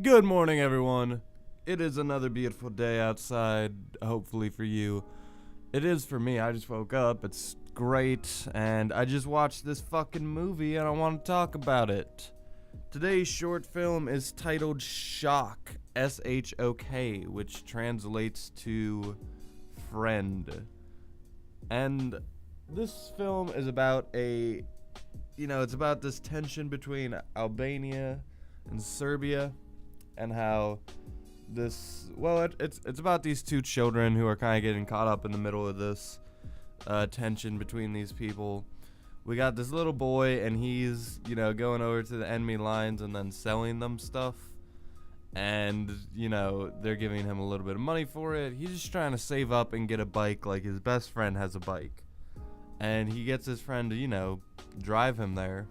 Good morning, everyone. It is another beautiful day outside, hopefully for you. It is for me. I just woke up. It's great, and I just watched this fucking movie, and I want to talk about it. Today's short film is titled Shok, S-H-O-K, which translates to friend. And this film is about it's about this tension between Albania and Serbia, and how it's about these two children who are kind of getting caught up in the middle of this tension between these people. We got this little boy, and he's going over to the enemy lines and then selling them stuff, and they're giving him a little bit of money for it. He's just trying to save up and get a bike, like his best friend has a bike, and he gets his friend to drive him there.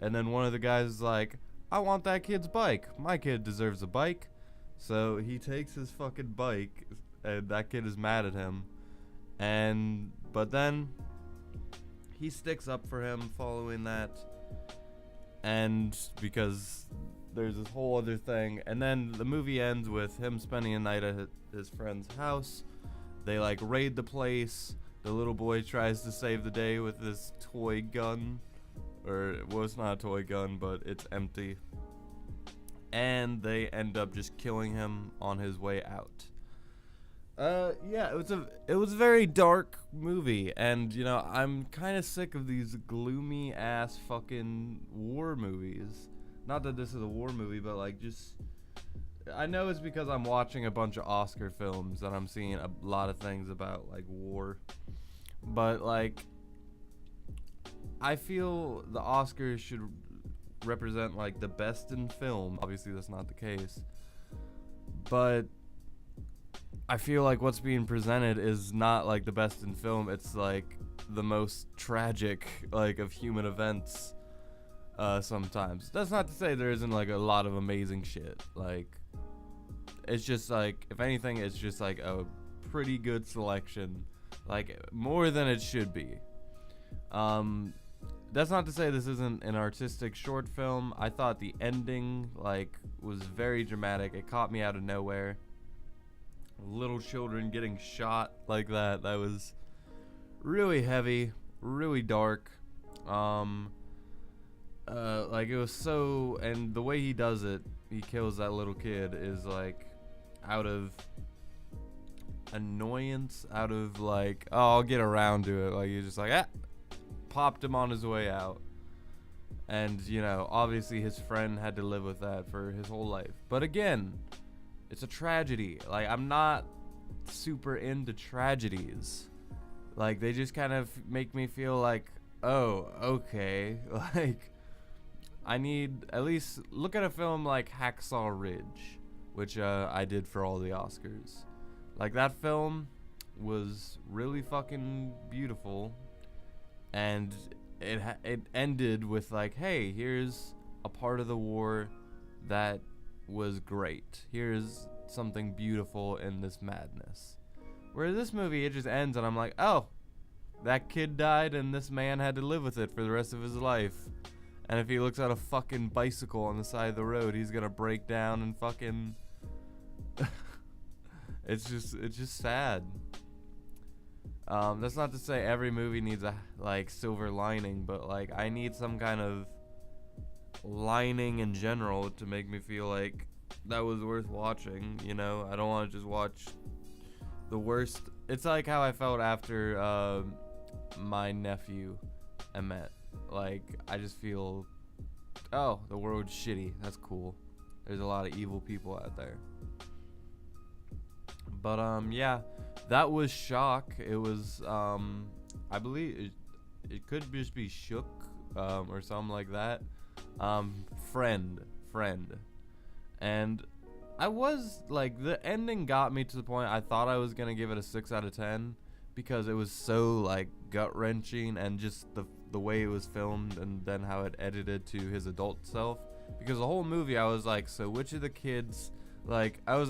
And then one of the guys is like, I want that kid's bike. My kid deserves a bike. So he takes his fucking bike, and that kid is mad at him. But then he sticks up for him following that. And because there's this whole other thing. And then the movie ends with him spending a night at his friend's house. They raid the place. The little boy tries to save the day with this toy gun. It's not a toy gun, but it's empty. And they end up just killing him on his way out. It was a very dark movie, and I'm kind of sick of these gloomy ass fucking war movies. Not that this is a war movie, but I know it's because I'm watching a bunch of Oscar films that I'm seeing a lot of things about war. But I feel the Oscars should represent the best in film. Obviously that's not the case, but I feel what's being presented is not the best in film. It's the most tragic of human events. Sometimes that's not to say there isn't a lot of amazing shit. It's just if anything, it's just a pretty good selection, more than it should be. That's not to say this isn't an artistic short film. I thought the ending was very dramatic. It caught me out of nowhere. Little children getting shot like that was really heavy, really dark. It was so, and the way he does it, he kills that little kid, is out of annoyance, out of oh, I'll get around to it. He's just popped him on his way out. And obviously his friend had to live with that for his whole life. But again, it's a tragedy. I'm not super into tragedies. They just kind of make me feel oh, okay. I need at least look at a film like Hacksaw Ridge, which I did for all the Oscars. That film was really fucking beautiful. And it ended with hey, here's a part of the war that was great. Here's something beautiful in this madness. Whereas this movie, it just ends and I'm oh, that kid died and this man had to live with it for the rest of his life. And if he looks at a fucking bicycle on the side of the road, he's gonna break down and fucking it's just sad. That's not to say every movie needs a silver lining, but I need some kind of lining in general to make me feel that was worth watching. I don't want to just watch the worst. It's how I felt after My Nephew Emmett. I just feel, oh, the world's shitty. That's cool. There's a lot of evil people out there. But yeah, that was Shok. It was I believe it could just be Shok or something like that. Friend. And I was the ending got me to the point I thought I was gonna give it a 6 out of 10 because it was so gut wrenching, and just the way it was filmed, and then how it edited to his adult self. Because the whole movie I was so which of the kids, I was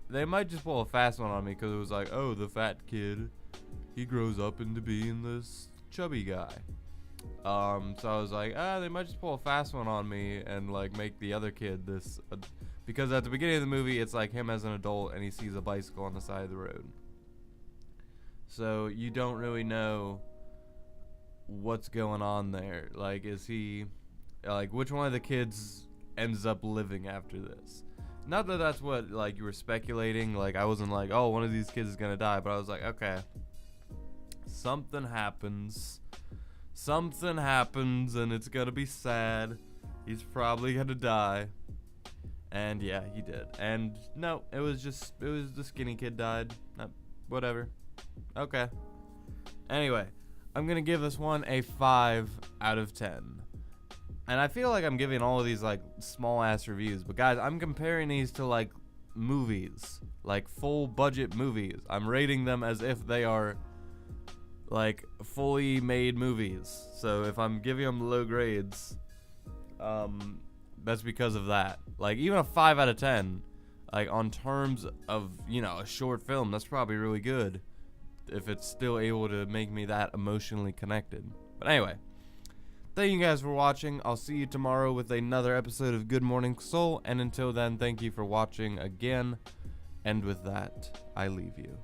they might just pull a fast one on me, because it was oh, the fat kid, he grows up into being this chubby guy. So I was they might just pull a fast one on me and make the other kid this Because at the beginning of the movie, it's like him as an adult, and he sees a bicycle on the side of the road. So you don't really know what's going on there. Like, is he, like, which one of the kids ends up living after this? Not that that's what, like, you were speculating. Like, I wasn't like, oh, one of these kids is gonna die. But I was like, okay, something happens. Something happens, and it's gonna be sad. He's probably gonna die. And yeah, he did. And no, it was the skinny kid died. Whatever. Okay. Anyway, I'm gonna give this one a 5 out of 10. And I feel like I'm giving all of these like small ass reviews, but guys, I'm comparing these to like movies, like full budget movies. I'm rating them as if they are like fully made movies. So if I'm giving them low grades, that's because of that. Like, even a 5 out of 10, like, on terms of, you know, a short film, that's probably really good if it's still able to make me that emotionally connected. But anyway, thank you guys for watching. I'll see you tomorrow with another episode of Good Morning Soul, and until then, thank you for watching again, and with that, I leave you.